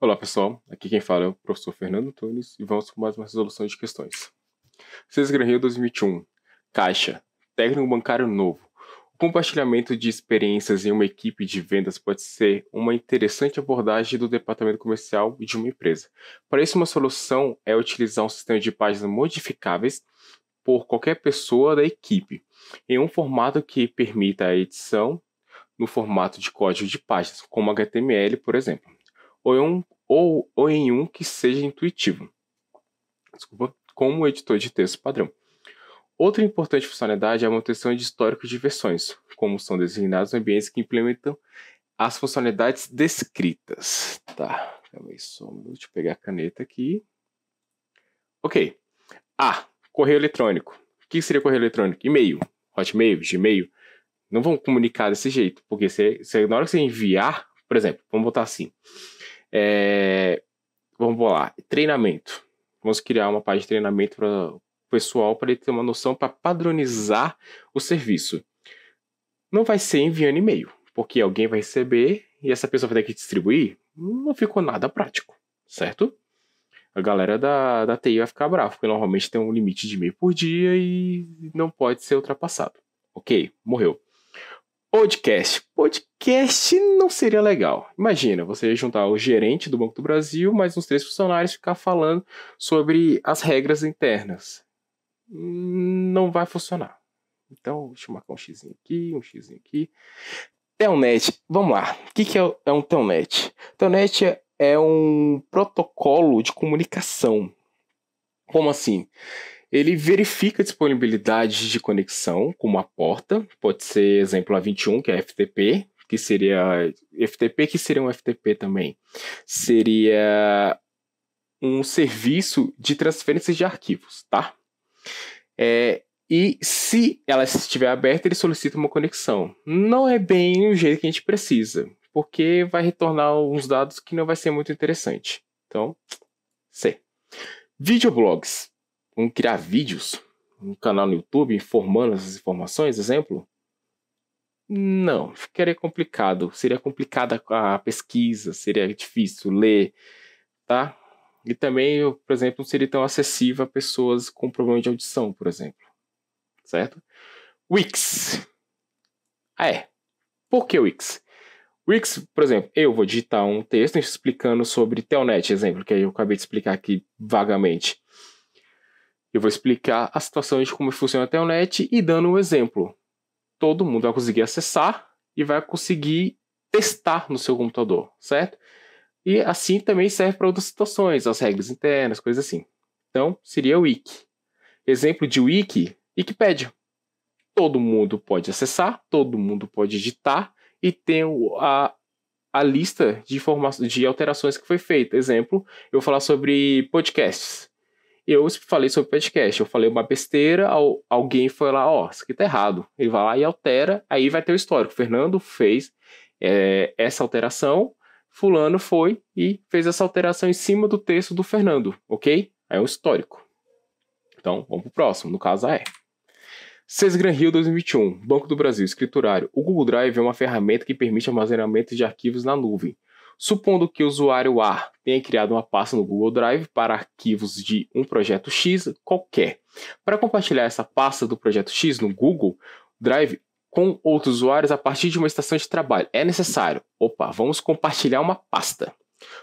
Olá pessoal, aqui quem fala é o professor Fernando Antunes e vamos para mais uma resolução de questões. 6 de Rio 2021. Caixa. Técnico bancário novo. O compartilhamento de experiências em uma equipe de vendas pode ser uma interessante abordagem do departamento comercial e de uma empresa. Para isso, uma solução é utilizar um sistema de páginas modificáveis por qualquer pessoa da equipe, em um formato que permita a edição no formato de código de páginas, como HTML, por exemplo, ou em um que seja intuitivo, como o editor de texto padrão. Outra importante funcionalidade é a manutenção de histórico de versões, como são designados ambientes que implementam as funcionalidades descritas. Tá, calma aí só um minuto, deixa eu pegar a caneta aqui. Ok. Correio eletrônico. O que seria correio eletrônico? E-mail, Hotmail, Gmail. Não vão comunicar desse jeito, porque na hora que você enviar, por exemplo, vamos botar assim, vamos lá, treinamento. Vamos criar uma página de treinamento para o pessoal, para ele ter uma noção, para padronizar o serviço. Não vai ser enviando e-mail, porque alguém vai receber e essa pessoa vai ter que distribuir. Não ficou nada prático, certo? A galera da TI vai ficar brava, porque normalmente tem um limite de e-mail por dia e não pode ser ultrapassado. Ok, morreu. Podcast. Podcast não seria legal. Imagina, você juntar o gerente do Banco do Brasil, mais uns 3 funcionários, ficar falando sobre as regras internas. Não vai funcionar. Então, deixa eu marcar um xizinho aqui, um xizinho aqui. Telnet. Vamos lá. O que é um Telnet? Telnet é um protocolo de comunicação. Como assim? Ele verifica a disponibilidade de conexão com uma porta, pode ser exemplo a 21, que é FTP, que seria um FTP também. Seria um serviço de transferência de arquivos, tá? E se ela estiver aberta, ele solicita uma conexão. Não é bem o jeito que a gente precisa, porque vai retornar uns dados que não vai ser muito interessante. Então, C. Videoblogs. Vamos criar vídeos, um canal no YouTube informando essas informações, exemplo? Não, ficaria complicado. Seria complicada a pesquisa, seria difícil ler, tá? E também, por exemplo, não seria tão acessível a pessoas com problema de audição, por exemplo. Certo? Wix. Por que Wix? Wix, por exemplo, eu vou digitar um texto explicando sobre Telnet, exemplo, que eu acabei de explicar aqui vagamente. Eu vou explicar a situação de como funciona a Telnet e dando um exemplo. Todo mundo vai conseguir acessar e vai conseguir testar no seu computador, certo? E assim também serve para outras situações, as regras internas, coisas assim. Então, seria o Wiki. Exemplo de Wiki, Wikipédia. Todo mundo pode acessar, todo mundo pode editar e tem a lista de informações, de alterações que foi feita. Exemplo, eu vou falar sobre podcasts. Eu falei sobre podcast, eu falei uma besteira, alguém foi lá, isso aqui tá errado. Ele vai lá e altera, aí vai ter o histórico. Fernando fez essa alteração, fulano foi e fez essa alteração em cima do texto do Fernando, ok? Aí é um histórico. Então, vamos pro próximo, no caso a E. Sesgran Rio 2021, Banco do Brasil, escriturário. O Google Drive é uma ferramenta que permite armazenamento de arquivos na nuvem. Supondo que o usuário A tenha criado uma pasta no Google Drive para arquivos de um projeto X qualquer. Para compartilhar essa pasta do projeto X no Google Drive com outros usuários a partir de uma estação de trabalho, é necessário. Vamos compartilhar uma pasta.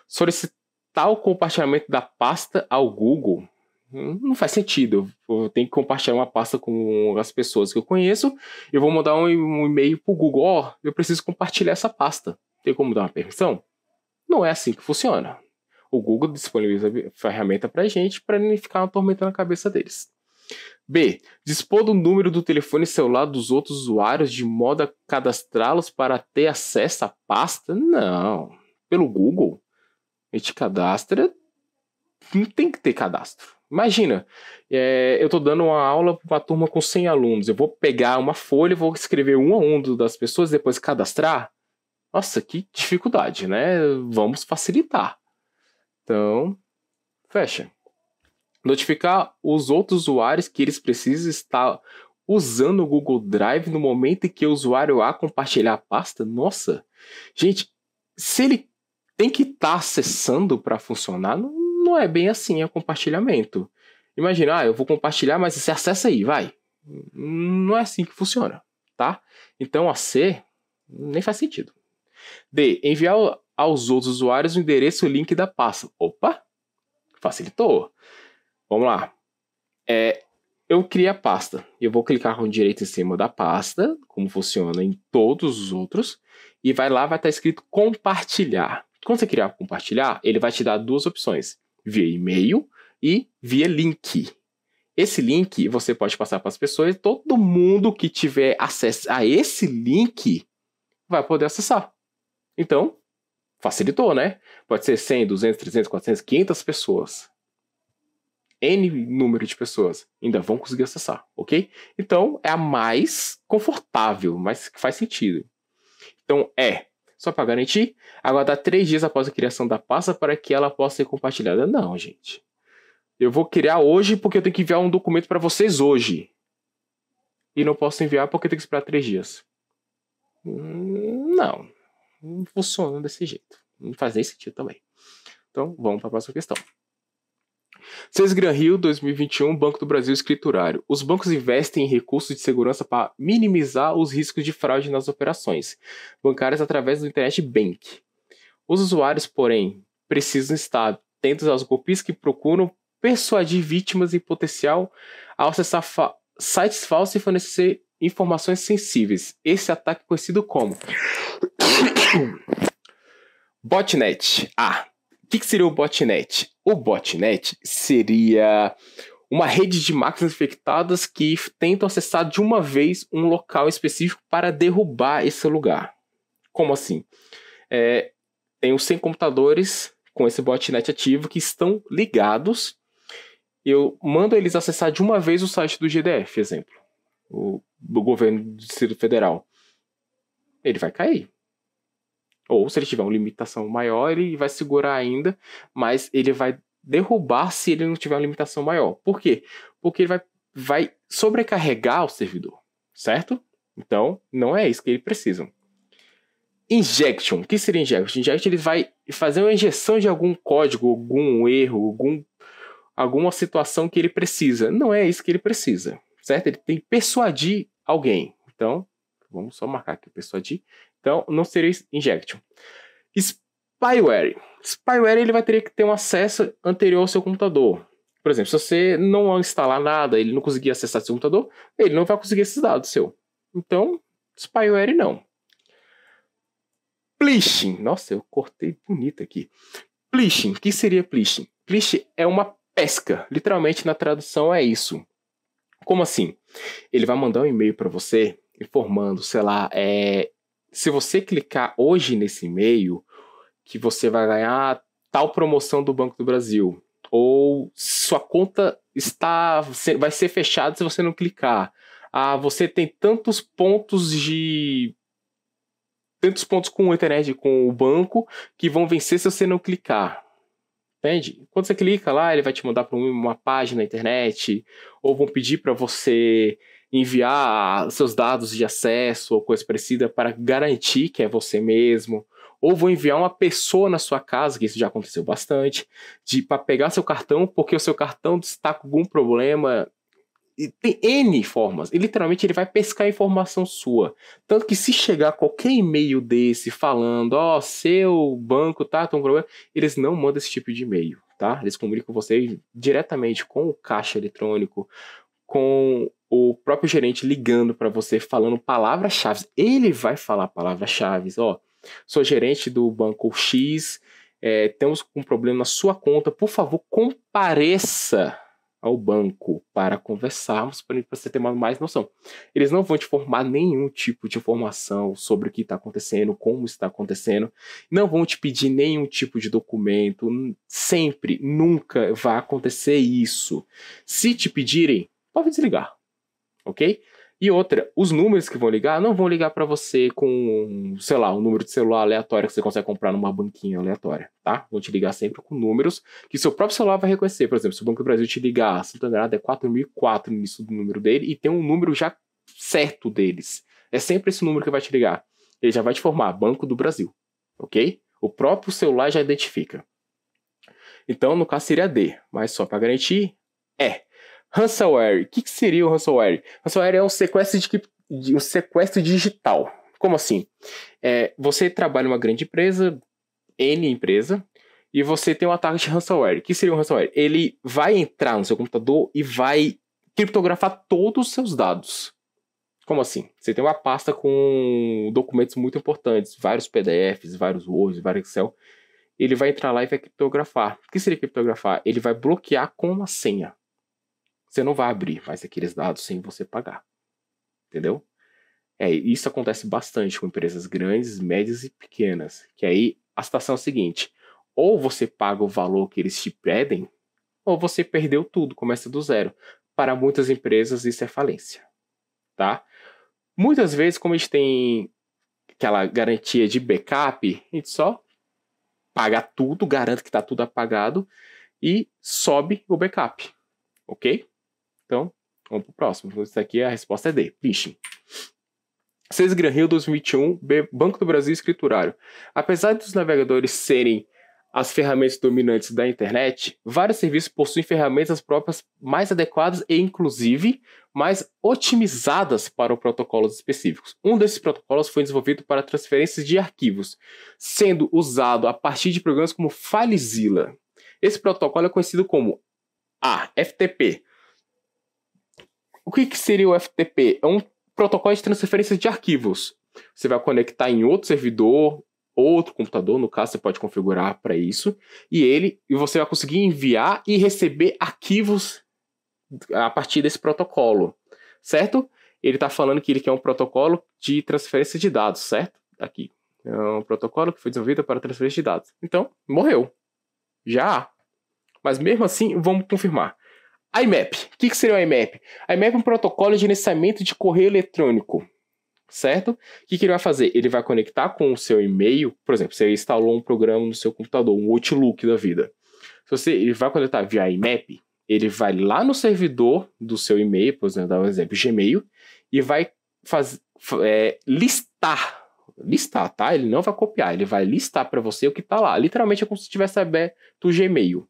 Solicitar o compartilhamento da pasta ao Google não faz sentido. Eu tenho que compartilhar uma pasta com as pessoas que eu conheço. Eu vou mandar um e-mail para o Google. Eu preciso compartilhar essa pasta. Tem como dar uma permissão? Não é assim que funciona. O Google disponibiliza a ferramenta para a gente para não ficar atormentando a cabeça deles. B. Dispor do número do telefone celular dos outros usuários de modo a cadastrá-los para ter acesso à pasta? Não. Pelo Google, a gente cadastra. Não tem que ter cadastro. Imagina, eu estou dando uma aula para uma turma com 100 alunos. Eu vou pegar uma folha e vou escrever um a um das pessoas e depois cadastrar? Nossa, que dificuldade, né? Vamos facilitar. Então, fecha. Notificar os outros usuários que eles precisam estar usando o Google Drive no momento em que o usuário A compartilhar a pasta. Nossa, gente, se ele tem que estar acessando para funcionar. Não é bem assim, é compartilhamento. Imagina, eu vou compartilhar, mas você acessa aí, vai. Não é assim que funciona, tá? Então, a C nem faz sentido. D, enviar aos outros usuários o endereço e o link da pasta. Opa, facilitou. Vamos lá. Eu criei a pasta. Eu vou clicar com direito em cima da pasta, como funciona em todos os outros, e vai estar escrito compartilhar. Quando você criar compartilhar, ele vai te dar duas opções, via e-mail e via link. Esse link você pode passar para as pessoas e todo mundo que tiver acesso a esse link vai poder acessar. Então, facilitou, né? Pode ser 100, 200, 300, 400, 500 pessoas. N número de pessoas ainda vão conseguir acessar, ok? Então, é a mais confortável, mas que faz sentido. Então, só para garantir, aguardar 3 dias após a criação da pasta para que ela possa ser compartilhada. Não, gente. Eu vou criar hoje porque eu tenho que enviar um documento para vocês hoje. E não posso enviar porque eu tenho que esperar 3 dias. Não funciona desse jeito. Não faz nem sentido também. Então, vamos para a próxima questão. 6 Gran Rio 2021, Banco do Brasil Escriturário. Os bancos investem em recursos de segurança para minimizar os riscos de fraude nas operações bancárias através do Internet Bank. Os usuários, porém, precisam estar atentos aos golpistas que procuram persuadir vítimas em potencial ao acessar sites falsos e fornecer informações sensíveis. Esse ataque é conhecido como botnet. O que seria o botnet? O botnet seria uma rede de máquinas infectadas que tentam acessar de uma vez um local específico para derrubar esse lugar. Como assim? Tem os 100 computadores com esse botnet ativo que estão ligados. Eu mando eles acessar de uma vez o site do GDF, exemplo. Do governo do Distrito Federal. Ele vai cair. Ou se ele tiver uma limitação maior, ele vai segurar ainda, mas ele vai derrubar se ele não tiver uma limitação maior. Por quê? Porque ele vai sobrecarregar o servidor, certo? Então, não é isso que eles precisam. Injection. O que seria injection? Injection, ele vai fazer uma injeção de algum código, algum erro, alguma situação que ele precisa. Não é isso que ele precisa, certo? Ele tem que persuadir alguém. Então, vamos só marcar aqui persuadir. Então, não seria injection. Spyware. Spyware, ele vai ter que ter um acesso anterior ao seu computador. Por exemplo, se você não instalar nada, ele não conseguir acessar seu computador, ele não vai conseguir esses dados seu. Então, spyware não. Phishing. Nossa, eu cortei bonito aqui. Phishing. O que seria phishing? Phishing é uma pesca. Literalmente, na tradução, é isso. Como assim? Ele vai mandar um e-mail para você informando, sei lá, se você clicar hoje nesse e-mail, que você vai ganhar tal promoção do Banco do Brasil. Ou sua conta vai ser fechada se você não clicar. Você tem tantos pontos com a internet, com o banco, que vão vencer se você não clicar. Entende? Quando você clica lá, ele vai te mandar para uma página na internet, ou vão pedir para você enviar seus dados de acesso ou coisa parecida para garantir que é você mesmo, ou vão enviar uma pessoa na sua casa, que isso já aconteceu bastante, para pegar seu cartão, porque o seu cartão está com algum problema. E tem N formas, e literalmente ele vai pescar informação sua. Tanto que se chegar qualquer e-mail desse falando, seu banco tá com problema, eles não mandam esse tipo de e-mail, tá? Eles comunicam com você diretamente com o caixa eletrônico, com o próprio gerente ligando para você, falando palavras-chave. Ele vai falar palavras-chave. Sou gerente do banco X, temos um problema na sua conta, por favor, compareça ao banco para conversarmos, para você ter mais noção. Eles não vão te formar nenhum tipo de informação sobre o que está acontecendo, como está acontecendo, não vão te pedir nenhum tipo de documento, sempre, nunca vai acontecer isso. Se te pedirem, pode desligar, ok? E outra, os números que vão ligar, não vão ligar para você com, sei lá, um número de celular aleatório que você consegue comprar numa banquinha aleatória, tá? Vão te ligar sempre com números que seu próprio celular vai reconhecer. Por exemplo, se o Banco do Brasil te ligar, se não estou enganado, é 4004 no início do número dele e tem um número já certo deles. É sempre esse número que vai te ligar. Ele já vai te formar Banco do Brasil, ok? O próprio celular já identifica. Então, no caso, seria D. Mas só para garantir, é. Ransomware. O que seria o ransomware? Ransomware é um sequestro digital. Como assim? Você trabalha em uma grande empresa, N empresa, e você tem um ataque de ransomware. O que seria um ransomware? Ele vai entrar no seu computador e vai criptografar todos os seus dados. Como assim? Você tem uma pasta com documentos muito importantes, vários PDFs, vários Words, vários Excel. Ele vai entrar lá e vai criptografar. O que seria criptografar? Ele vai bloquear com uma senha. Você não vai abrir mais aqueles dados sem você pagar. Entendeu? Isso acontece bastante com empresas grandes, médias e pequenas. Que aí a situação é a seguinte: ou você paga o valor que eles te pedem, ou você perdeu tudo, começa do zero. Para muitas empresas isso é falência. Tá? Muitas vezes, como a gente tem aquela garantia de backup, a gente só paga tudo, garante que está tudo apagado e sobe o backup. Ok? Então, vamos para o próximo. Isso aqui a resposta é D. Phishing. 6 de Granrio 2021, Banco do Brasil Escriturário. Apesar dos navegadores serem as ferramentas dominantes da internet, vários serviços possuem ferramentas próprias mais adequadas e, inclusive, mais otimizadas para protocolos específicos. Um desses protocolos foi desenvolvido para transferências de arquivos, sendo usado a partir de programas como FileZilla. Esse protocolo é conhecido como FTP. O que seria o FTP? É um protocolo de transferência de arquivos. Você vai conectar em outro servidor, outro computador, no caso você pode configurar para isso, e você vai conseguir enviar e receber arquivos a partir desse protocolo, certo? Ele está falando que ele quer um protocolo de transferência de dados, certo? Aqui. É um protocolo que foi desenvolvido para transferência de dados. Então, morreu. Já. Mas mesmo assim, vamos confirmar. IMAP. O que seria o IMAP? IMAP é um protocolo de gerenciamento de correio eletrônico. Certo? O que ele vai fazer? Ele vai conectar com o seu e-mail. Por exemplo, você instalou um programa no seu computador, um Outlook da vida. Ele vai conectar via IMAP, ele vai lá no servidor do seu e-mail, por exemplo, dar um exemplo, Gmail, e vai listar, tá? Ele não vai copiar, ele vai listar para você o que está lá. Literalmente é como se tivesse aberto o Gmail.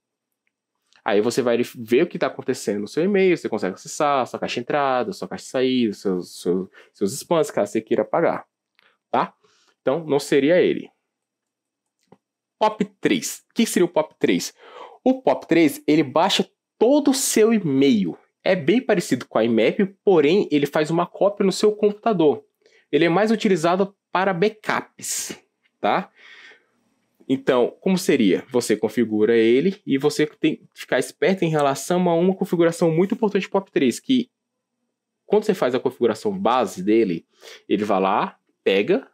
Aí você vai ver o que está acontecendo no seu e-mail, você consegue acessar sua caixa de entrada, sua caixa de saída, seus spams, caso você queira apagar. Tá? Então, não seria ele. POP3. O que seria o POP3? O POP3, ele baixa todo o seu e-mail. É bem parecido com a IMAP, porém, ele faz uma cópia no seu computador. Ele é mais utilizado para backups, tá? Então, como seria? Você configura ele e você tem que ficar esperto em relação a uma configuração muito importante do POP3, que quando você faz a configuração base dele, ele vai lá, pega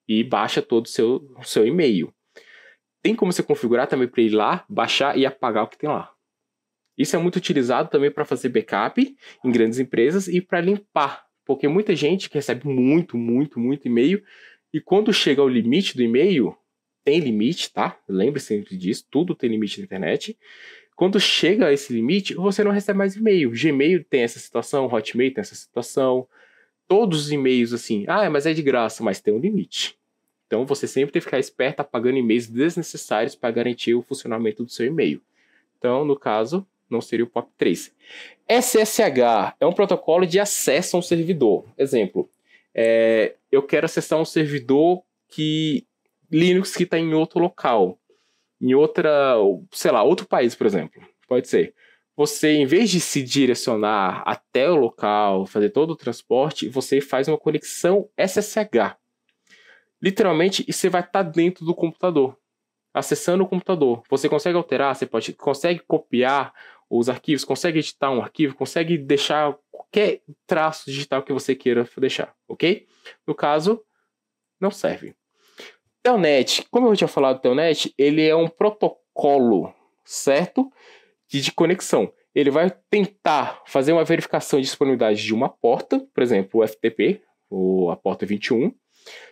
e baixa todo o seu e-mail. Tem como você configurar também para ir lá, baixar e apagar o que tem lá. Isso é muito utilizado também para fazer backup em grandes empresas e para limpar, porque muita gente que recebe muito e-mail e quando chega ao limite do e-mail, tem limite, tá? Lembre-se sempre disso, tudo tem limite na internet. Quando chega a esse limite, você não recebe mais e-mail. Gmail tem essa situação, Hotmail tem essa situação. Todos os e-mails assim, mas é de graça, mas tem um limite. Então você sempre tem que ficar esperto apagando e-mails desnecessários para garantir o funcionamento do seu e-mail. Então, no caso, não seria o POP3. SSH é um protocolo de acesso a um servidor. Exemplo, eu quero acessar um servidor Linux que está em outro local, em outro país, por exemplo. Pode ser. Você, em vez de se direcionar até o local, fazer todo o transporte, você faz uma conexão SSH. Literalmente, você vai estar dentro do computador, acessando o computador. Você consegue alterar, consegue copiar os arquivos, consegue editar um arquivo, consegue deixar qualquer traço digital que você queira deixar, ok? No caso, não serve. Telnet, como eu tinha falado do Telnet, ele é um protocolo, certo? De conexão. Ele vai tentar fazer uma verificação de disponibilidade de uma porta, por exemplo, o FTP, ou a porta 21.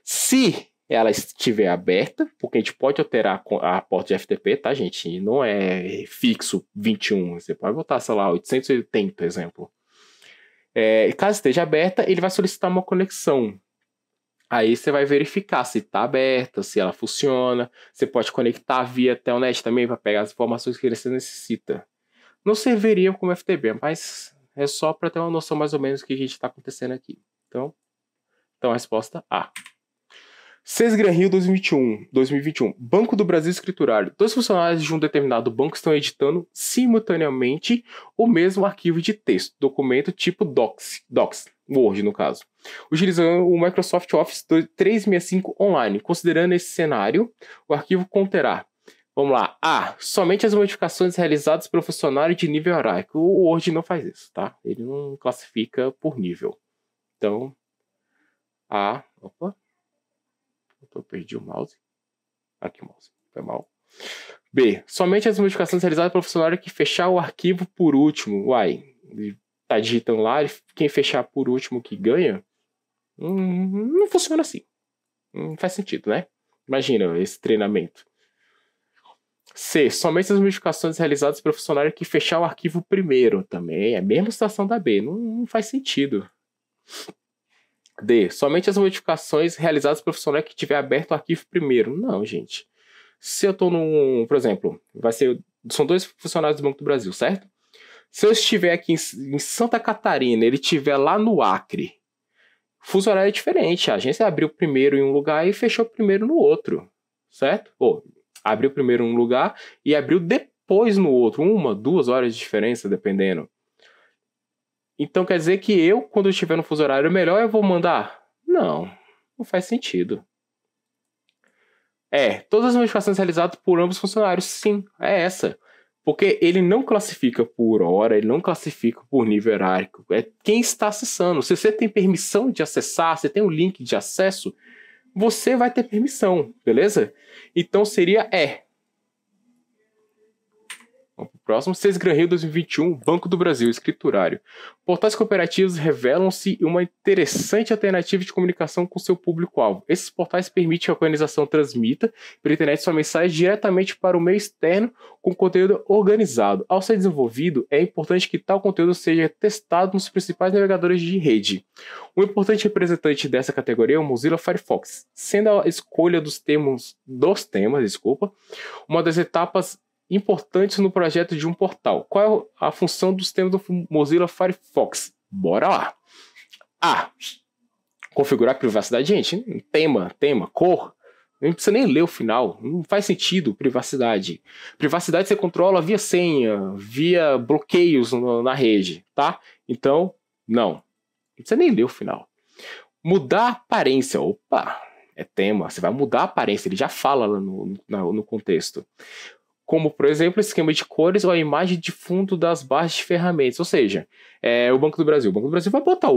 Se ela estiver aberta, porque a gente pode alterar a porta de FTP, tá, gente? Não é fixo 21, você pode botar, sei lá, 880, por exemplo. Caso esteja aberta, ele vai solicitar uma conexão. Aí você vai verificar se está aberta, se ela funciona. Você pode conectar via Telnet também para pegar as informações que você necessita. Não serviria como FTP, mas é só para ter uma noção mais ou menos do que a gente está acontecendo aqui. Então a resposta A. Sesgran Rio 2021. Banco do Brasil Escriturário. 2 funcionários de um determinado banco estão editando simultaneamente o mesmo arquivo de texto, documento tipo Docs, Word no caso, utilizando o Microsoft Office 365 online. Considerando esse cenário, o arquivo conterá, vamos lá, A. Somente as modificações realizadas pelo funcionário de nível hierárquico. O Word não faz isso, tá? Ele não classifica por nível. Então, A. Opa. Eu perdi o mouse. Aqui o mouse. Foi mal. B. Somente as modificações realizadas pelo funcionário que fechar o arquivo por último. Uai, ele tá digitando lá, quem fechar por último que ganha? Não funciona assim. Não faz sentido, né? Imagina esse treinamento. C. Somente as modificações realizadas pelo funcionário que fechar o arquivo primeiro. Também é a mesma situação da B. Não faz sentido. D. Somente as modificações realizadas pelo funcionário que tiver aberto o arquivo primeiro. Não, gente. Se eu estou num... Por exemplo, são 2 funcionários do Banco do Brasil, certo? Se eu estiver aqui em Santa Catarina, ele estiver lá no Acre, o fuso horário é diferente. A agência abriu primeiro em um lugar e fechou primeiro no outro, certo? Ou abriu primeiro em um lugar e abriu depois no outro. 1, 2 horas de diferença, dependendo. Então quer dizer que eu, quando eu estiver no fuso horário melhor, eu vou mandar? Não faz sentido. Todas as modificações realizadas por ambos funcionários, sim, é essa. Porque ele não classifica por hora, ele não classifica por nível hierárquico. É quem está acessando. Se você tem permissão de acessar, você tem um link de acesso, você vai ter permissão, beleza? Então seria E. Vamos para o próximo. Sesgran Rio 2021, Banco do Brasil, escriturário. Portais cooperativos revelam-se uma interessante alternativa de comunicação com seu público-alvo. Esses portais permitem que a organização transmita pela internet sua mensagem diretamente para o meio externo com conteúdo organizado. Ao ser desenvolvido, é importante que tal conteúdo seja testado nos principais navegadores de rede. Um importante representante dessa categoria é o Mozilla Firefox, sendo a escolha dos temas, uma das etapas importantes no projeto de um portal. Qual é a função dos temas do Mozilla Firefox? Bora lá. A. Configurar a privacidade. Gente, tema, cor. Não precisa nem ler o final. Não faz sentido privacidade. Privacidade você controla via senha, via bloqueios na rede, tá? Então, não precisa nem ler o final. Mudar a aparência. Opa, é tema. Você vai mudar a aparência. Ele já fala lá no contexto. Como, por exemplo, esquema de cores ou a imagem de fundo das barras de ferramentas. Ou seja, o Banco do Brasil. O Banco do Brasil vai botar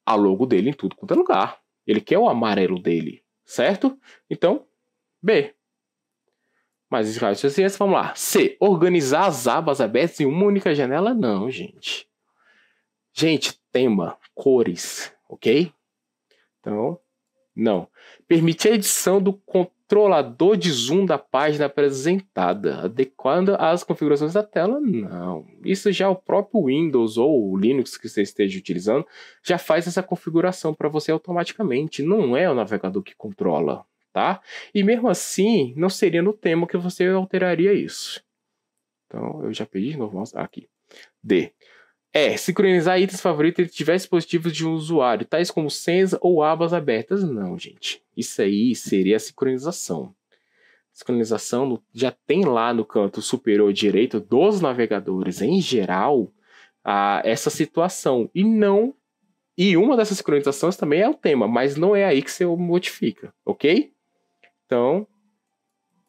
a logo dele em tudo quanto é lugar. Ele quer o amarelo dele, certo? Então, B. Mas vamos lá. C. Organizar as abas abertas em uma única janela? Não, gente. Gente, tema, cores, ok? Então, não. Permitir a edição do controlador de zoom da página apresentada, adequando as configurações da tela? Não. Isso já o próprio Windows ou o Linux que você esteja utilizando já faz essa configuração para você automaticamente. Não é o navegador que controla, tá? E mesmo assim, não seria no tema que você alteraria isso. Então, eu já pedi de novo. Aqui. D. Sincronizar itens favoritos entre diversos dispositivos de um usuário, tais como senhas ou abas abertas. Não, gente. Isso aí seria a sincronização. Sincronização já tem lá no canto superior direito dos navegadores, em geral, essa situação. E uma dessas sincronizações também é o tema, mas não é aí que você modifica, ok? Então,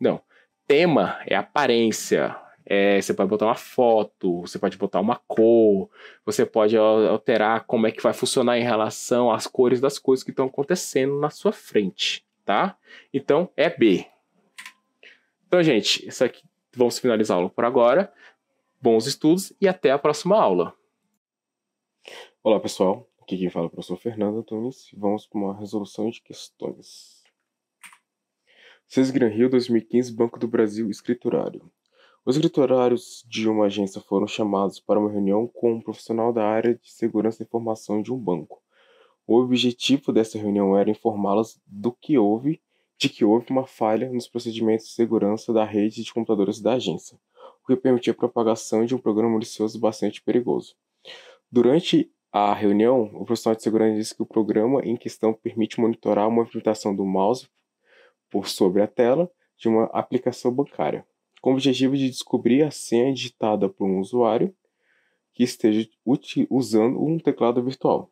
não. Tema é aparência. Você pode botar uma foto, você pode botar uma cor, você pode alterar como é que vai funcionar em relação às cores das coisas que estão acontecendo na sua frente, tá? Então, é B. Então, gente, isso aqui, vamos finalizar a aula por agora. Bons estudos e até a próxima aula. Olá, pessoal. Aqui quem fala é o professor Fernando Antunes. Vamos para uma resolução de questões. Sesgran Rio 2015, Banco do Brasil, escriturário. Os escriturários de uma agência foram chamados para uma reunião com um profissional da área de segurança da informação de um banco. O objetivo dessa reunião era informá-las de que houve uma falha nos procedimentos de segurança da rede de computadores da agência, o que permitia a propagação de um programa malicioso bastante perigoso. Durante a reunião, o profissional de segurança disse que o programa em questão permite monitorar a movimentação do mouse por sobre a tela de uma aplicação bancária, com o objetivo de descobrir a senha digitada por um usuário que esteja usando um teclado virtual.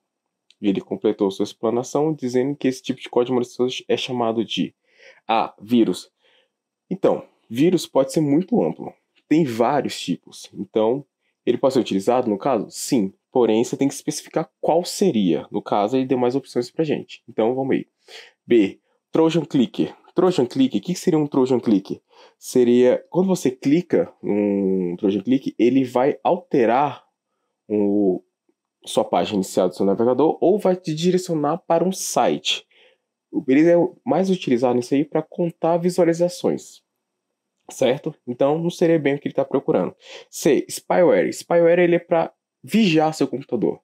E ele completou sua explanação dizendo que esse tipo de código malicioso é chamado de vírus. Então, vírus pode ser muito amplo. Tem vários tipos. Então, ele pode ser utilizado no caso? Sim. Porém, você tem que especificar qual seria. No caso, ele deu mais opções pra gente. Então, vamos aí. B. Trojan Clicker. Trojan Clicker, o que seria um Trojan Clicker? Seria, quando você clica num Trojan Clicker, ele vai alterar sua página inicial do seu navegador ou vai te direcionar para um site. Ele é mais utilizado nisso aí para contar visualizações, certo? Então não seria bem o que ele está procurando. C. Spyware. Spyware ele é para vigiar seu computador.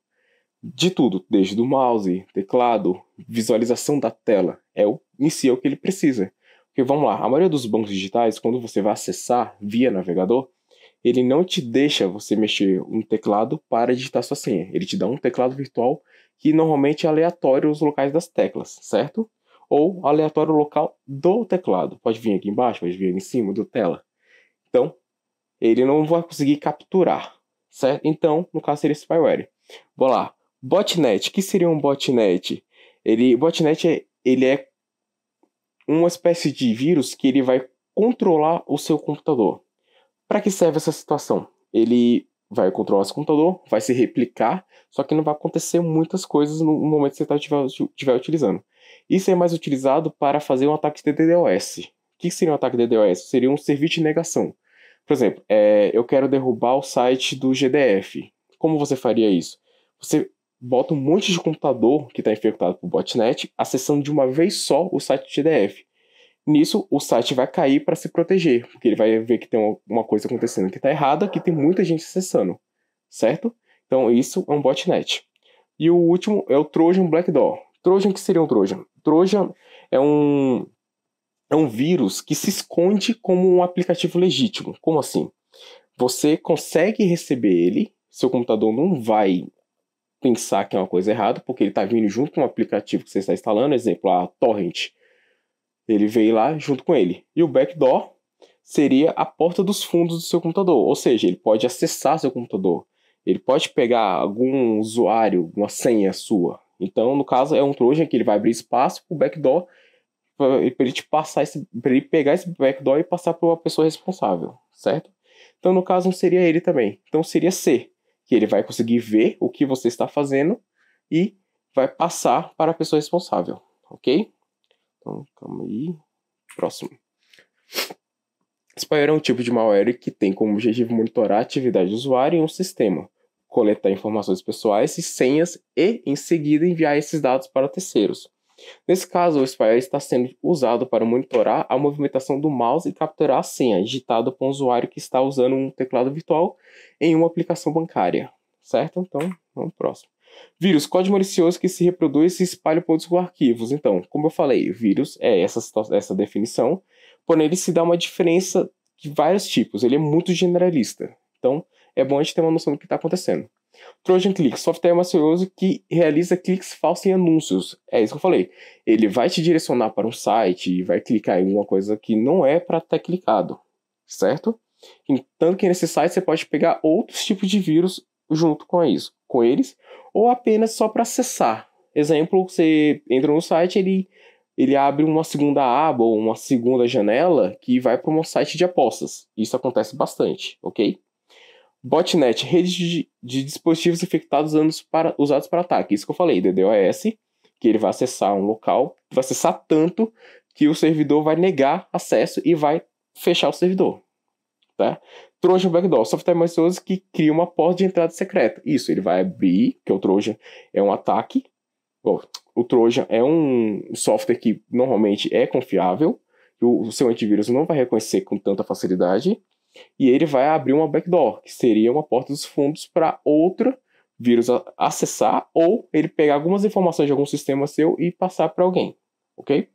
De tudo, desde do mouse, teclado, visualização da tela. Em si é o que ele precisa. Porque vamos lá, a maioria dos bancos digitais, quando você vai acessar via navegador, ele não te deixa você mexer um teclado para digitar sua senha. Ele te dá um teclado virtual que normalmente é aleatório os locais das teclas, certo? Ou aleatório o local do teclado. Pode vir aqui embaixo, pode vir em cima da tela. Então, ele não vai conseguir capturar, certo? Então, no caso seria spyware. Vamos lá. Botnet. O que seria um botnet? Botnet ele é uma espécie de vírus que ele vai controlar o seu computador. Para que serve essa situação? Ele vai controlar seu computador, vai se replicar, só que não vai acontecer muitas coisas no momento que você estiver utilizando. Isso é mais utilizado para fazer um ataque de DDoS. O que seria um ataque de DDoS? Seria um serviço de negação. Por exemplo, eu quero derrubar o site do GDF. Como você faria isso? Você bota um monte de computador que está infectado por botnet, acessando de uma vez só o site do GDF. Nisso, o site vai cair para se proteger, porque ele vai ver que tem uma coisa acontecendo que está errada, que tem muita gente acessando, certo? Então, isso é um botnet. E o último é o Trojan Backdoor. Trojan, o que seria um Trojan? Trojan é um vírus que se esconde como um aplicativo legítimo. Como assim? Você consegue receber ele, seu computador não vai pensar que é uma coisa errada, porque ele está vindo junto com um aplicativo que você está instalando, exemplo, a Torrent. Ele veio lá junto com ele. E o backdoor seria a porta dos fundos do seu computador. Ou seja, ele pode acessar seu computador. Ele pode pegar algum usuário, uma senha sua. Então, no caso, é um Trojan que ele vai abrir espaço para o backdoor para ele pegar esse backdoor e passar para uma pessoa responsável, certo? Então, no caso, não seria ele também. Então, seria C, que ele vai conseguir ver o que você está fazendo e vai passar para a pessoa responsável, ok? Então, calma aí. Próximo. Spyware é um tipo de malware que tem como objetivo monitorar a atividade do usuário em um sistema, coletar informações pessoais e senhas e, em seguida, enviar esses dados para terceiros. Nesse caso, o spyware está sendo usado para monitorar a movimentação do mouse e capturar a senha digitada por um usuário que está usando um teclado virtual em uma aplicação bancária. Certo? Então, vamos pro próximo. Vírus, código malicioso que se reproduz e se espalha por outros arquivos. Então, como eu falei, vírus é essa definição, porém ele se dá uma diferença de vários tipos, ele é muito generalista. Então, é bom a gente ter uma noção do que está acontecendo. Trojan Click, software malicioso que realiza cliques falsos em anúncios. É isso que eu falei. Ele vai te direcionar para um site e vai clicar em alguma coisa que não é para ter clicado, certo? Tanto que nesse site você pode pegar outros tipos de vírus junto com eles, ou apenas só para acessar. Exemplo, você entra no site, ele abre uma segunda aba ou uma segunda janela que vai para um site de apostas. Isso acontece bastante, ok? Botnet, rede de dispositivos infectados usados para ataque. Isso que eu falei, DDoS, que ele vai acessar um local, vai acessar tanto que o servidor vai negar acesso e vai fechar o servidor. Tá? Trojan Backdoor, software malicioso que cria uma porta de entrada secreta. Isso, ele vai abrir, que o Trojan é um ataque. O Trojan é um software que normalmente é confiável, que o seu antivírus não vai reconhecer com tanta facilidade, e ele vai abrir uma backdoor, que seria uma porta dos fundos para outra vírus acessar ou ele pegar algumas informações de algum sistema seu e passar para alguém, ok?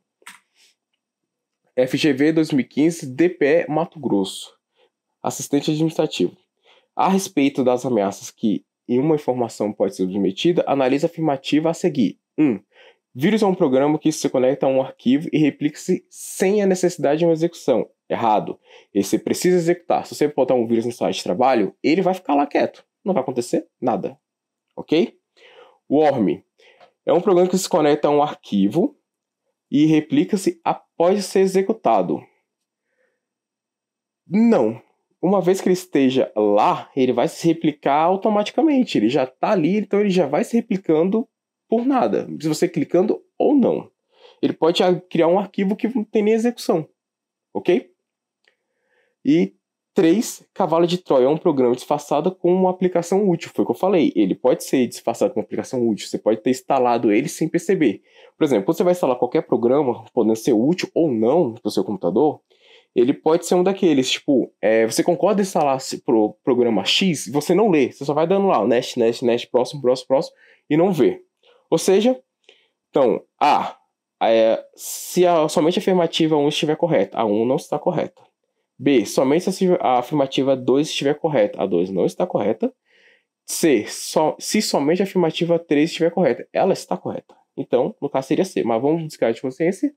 FGV 2015, DPE Mato Grosso, assistente administrativo. A respeito das ameaças que em uma informação pode ser submetida, analise a afirmativa a seguir. 1. Vírus é um programa que se conecta a um arquivo e replica-se sem a necessidade de uma execução. Errado. E você precisa executar. Se você botar um vírus no site de trabalho, ele vai ficar lá quieto. Não vai acontecer nada. Ok? Worm é um programa que se conecta a um arquivo e replica-se após ser executado. Não. Uma vez que ele esteja lá, ele vai se replicar automaticamente. Ele já está ali, então ele já vai se replicando por nada. Se você clicando ou não. Ele pode criar um arquivo que não tem nem execução. Ok? E 3, Cavalo de Troia é um programa disfarçado com uma aplicação útil. Foi o que eu falei. Ele pode ser disfarçado com uma aplicação útil. Você pode ter instalado ele sem perceber. Por exemplo, quando você vai instalar qualquer programa, podendo ser útil ou não para o seu computador, ele pode ser um daqueles, tipo, você concorda em instalar pro programa X, você não lê. Você só vai dando lá, next, próximo, e não vê. Ou seja, então, se somente a afirmativa 1 estiver correta, a 1 não está correta. B, somente se a afirmativa 2 estiver correta, a 2 não está correta. C, se somente a afirmativa 3 estiver correta, ela está correta. Então, no caso seria C, mas vamos buscar de consciência.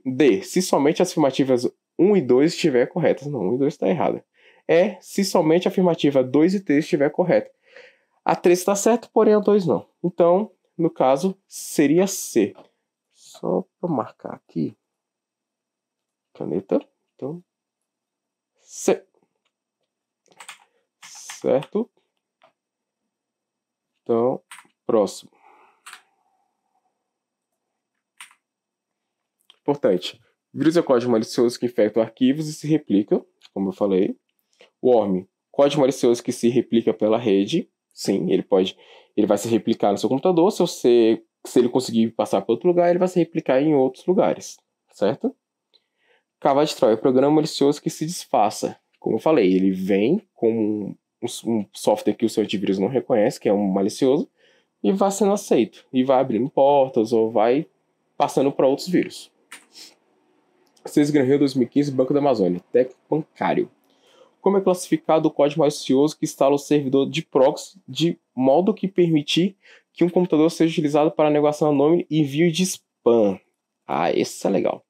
D, se somente as afirmativas 1 e 2 estiver corretas. Não, 1 e 2 está errada. Se somente a afirmativa 2 e 3 estiver correta. A 3 está certa, porém a 2 não. Então, no caso, seria C. Só para marcar aqui. Caneta. Então, C. Certo? Então, próximo. Importante. Vírus é código malicioso que infecta arquivos e se replica, como eu falei. Worm, código malicioso que se replica pela rede. Sim, ele vai se replicar no seu computador. Se ele conseguir passar para outro lugar, ele vai se replicar em outros lugares, certo? Cavalo de Troia, programa malicioso que se disfarça. Como eu falei, ele vem com um software que o seu antivírus não reconhece, que é um malicioso, e vai sendo aceito. E vai abrindo portas ou vai passando para outros vírus. 6 de janeiro de 2015, Banco da Amazônia, técnico bancário. Como é classificado o código malicioso que instala o servidor de proxy de modo que permitir que um computador seja utilizado para negociação anônima e envio de spam? Esse é legal.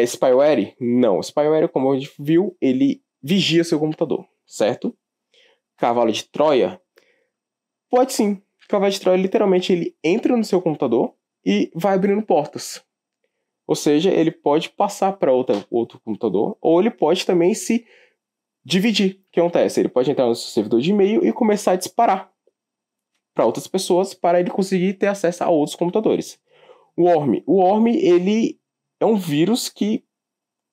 Spyware? Não. Spyware, como a gente viu, ele vigia seu computador, certo? Cavalo de Troia? Pode sim. Cavalo de Troia, literalmente, ele entra no seu computador e vai abrindo portas. Ou seja, ele pode passar para outro computador, ou ele pode também se dividir. O que acontece? Ele pode entrar no seu servidor de e-mail e começar a disparar para outras pessoas para ele conseguir ter acesso a outros computadores. O Worm, ele é um vírus que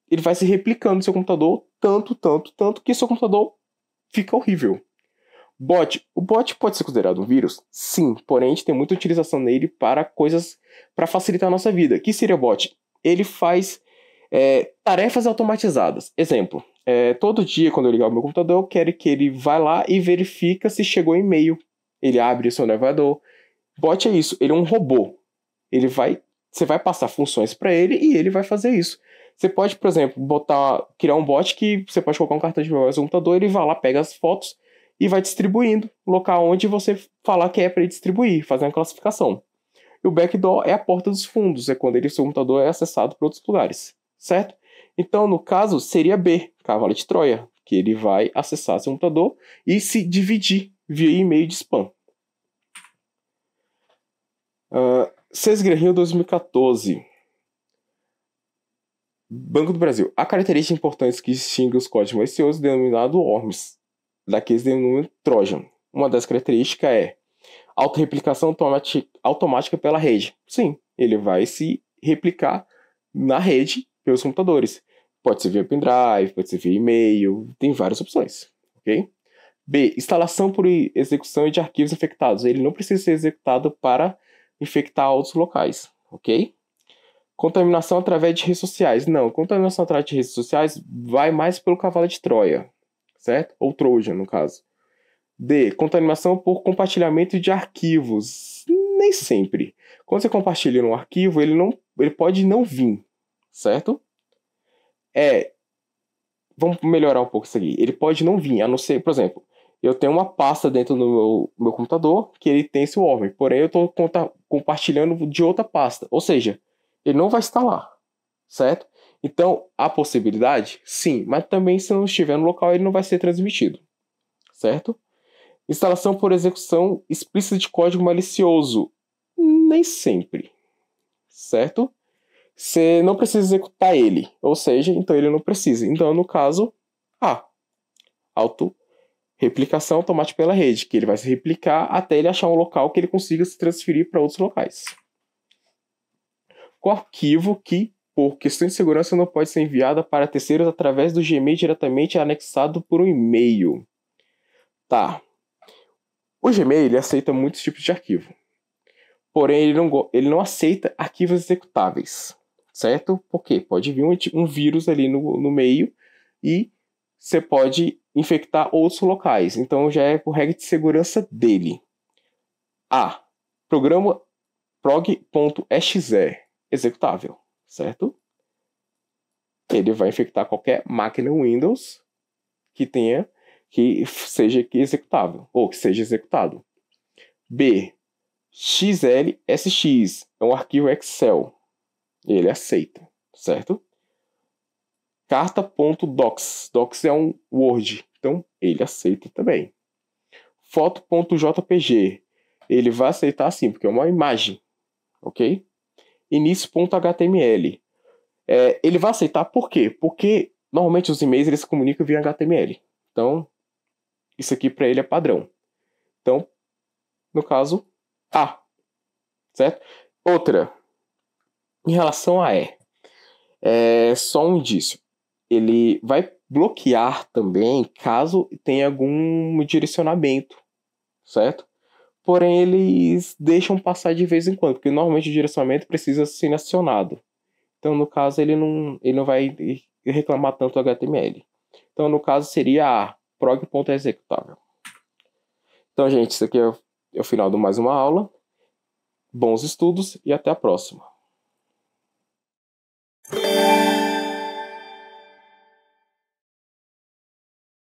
ele vai se replicando no seu computador tanto que seu computador fica horrível. O bot pode ser considerado um vírus? Sim, porém a gente tem muita utilização nele para coisas para facilitar a nossa vida. O que seria o bot? Ele faz tarefas automatizadas. Exemplo, todo dia quando eu ligar o meu computador, eu quero que ele vá lá e verifica se chegou e-mail. Ele abre o seu navegador. Bot é isso, ele é um robô. Você vai passar funções para ele e ele vai fazer isso. Você pode, por exemplo, criar um bot que você pode colocar um cartão de memória no computador, ele vai lá, pega as fotos e vai distribuindo no local onde você falar que é para ele distribuir, fazer uma classificação. E o backdoor é a porta dos fundos, é quando seu computador é acessado por outros lugares, certo? Então, no caso, seria B, Cavalo de Troia, que ele vai acessar seu computador e se dividir via e-mail de spam. 6 de janeiro de 2014. Banco do Brasil. Há características importantes que distinguem os códigos maliciosos denominados worms, daqueles denominados Trojan. Uma das características é autorreplicação automática pela rede. Sim, ele vai se replicar na rede pelos computadores. Pode ser via pendrive, pode ser via e-mail, tem várias opções. Ok? B. Instalação por execução de arquivos infectados. Ele não precisa ser executado para infectar outros locais. Ok? Contaminação através de redes sociais. Não, contaminação através de redes sociais vai mais pelo Cavalo de Troia, certo? Ou Trojan, no caso. D. Contaminação por compartilhamento de arquivos. Nem sempre. Quando você compartilha um arquivo, ele pode não vir, certo? Vamos melhorar um pouco isso aqui. Ele pode não vir, a não ser, por exemplo, eu tenho uma pasta dentro do meu computador que ele tem esse warm, porém eu estou compartilhando de outra pasta. Ou seja, ele não vai estar lá, certo? Então, há possibilidade? Sim, mas também se não estiver no local, ele não vai ser transmitido, certo? Instalação por execução explícita de código malicioso. Nem sempre, certo? Você não precisa executar ele, ou seja, então ele não precisa. Então, no caso, auto-replicação automática pela rede, que ele vai se replicar até ele achar um local que ele consiga se transferir para outros locais. Qual arquivo que, por questão de segurança, não pode ser enviado para terceiros através do Gmail diretamente anexado por um e-mail? Tá. O Gmail ele aceita muitos tipos de arquivo. Porém, ele não aceita arquivos executáveis, certo? Porque pode vir um vírus ali no meio e você pode infectar outros locais. Então, já é por regra de segurança dele. Programa prog.exe, executável, certo? Ele vai infectar qualquer máquina Windows que seja executável, ou que seja executado. B. XLSX é um arquivo Excel. Ele aceita, certo? Carta.docs. Docs é um Word, então ele aceita também. Foto.jpg. Ele vai aceitar sim, porque é uma imagem, ok? Início.html. Ele vai aceitar por quê? Porque normalmente os e-mails eles se comunicam via HTML. Então, isso aqui para ele é padrão. Então, no caso, certo? Outra, em relação a é só um indício. Ele vai bloquear também caso tenha algum direcionamento, certo? Porém, eles deixam passar de vez em quando, porque normalmente o direcionamento precisa ser acionado. Então, no caso, ele não vai reclamar tanto do HTML. Então, no caso, seria prog.executável. Então, gente, isso aqui é o final de mais uma aula. Bons estudos e até a próxima.